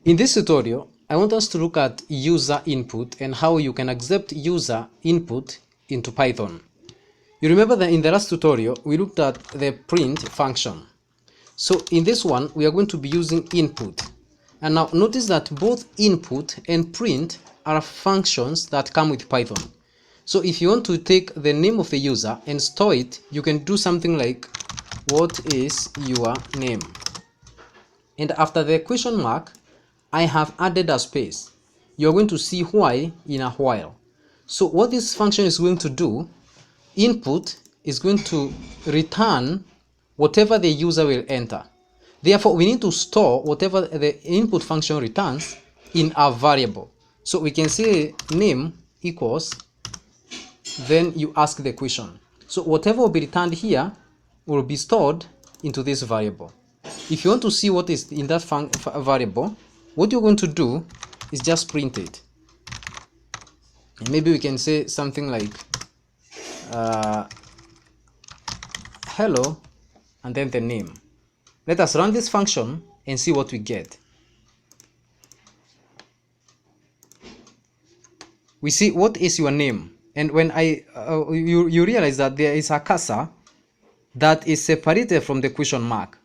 In this tutorial, I want us to look at user input and how you can accept user input into Python. You remember that in the last tutorial, we looked at the print function. So in this one, we are going to be using input. And now notice that both input and print are functions that come with Python. So if you want to take the name of the user and store it, you can do something like, what is your name? And after the question mark, I have added a space. You're going to see why in a while. So what this function is going to do, input is going to return whatever the user will enter. Therefore, we need to store whatever the input function returns in a variable. So we can say name equals, then you ask the question. So whatever will be returned here will be stored into this variable. If you want to see what is in that variable, what you're going to do is just print it. And maybe we can say something like hello and then the name. Let us run this function and see what we get. We see what is your name, and when you realize that there is a cursor that is separated from the question mark.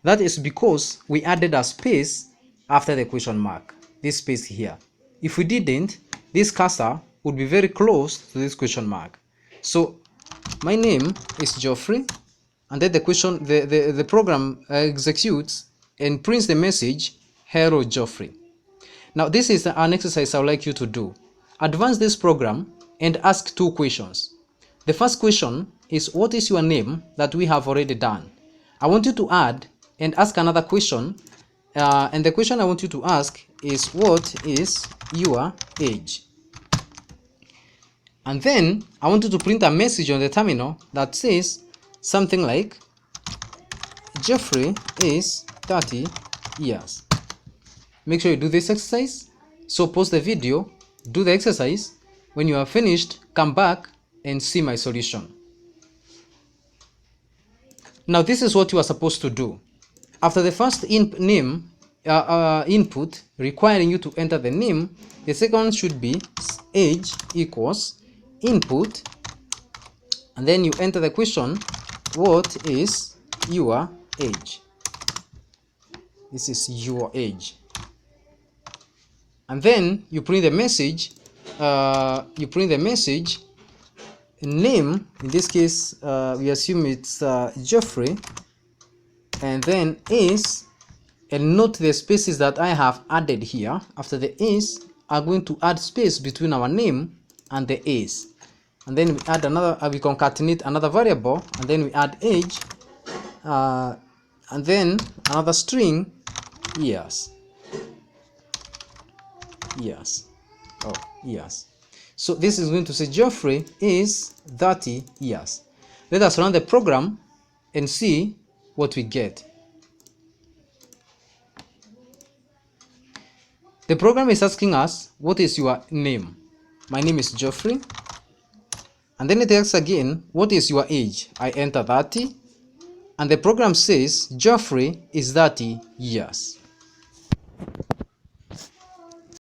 That is because we added a space after the question mark, this space here. If we didn't, this cursor would be very close to this question mark. So my name is Geoffrey, and then the question, the program executes and prints the message, hello Geoffrey. Now this is an exercise I would like you to do. Advance this program and ask two questions. The first question is, what is your name, that we have already done. I want you to add and ask another question, and the question I want you to ask is, what is your age? And then I want you to print a message on the terminal that says something like, Geoffrey is 30 years. Make sure you do this exercise. So pause the video, do the exercise. When you are finished, come back and see my solution. Now this is what you are supposed to do. After the first input requiring you to enter the name, the second should be age equals input, and then you enter the question, what is your age? This is your age. And then you print the message, name, in this case we assume it's Geoffrey, and then is, and note the spaces that I have added here. After the is, are going to add space between our name and the is, and then we add another, we concatenate another variable, and then we add age, and then another string, years. So this is going to say Geoffrey is 30 years. Let us run the program and see what we get. The program is asking us, what is your name? My name is Geoffrey. And then it asks again, what is your age? I enter 30. And the program says Geoffrey is 30 years.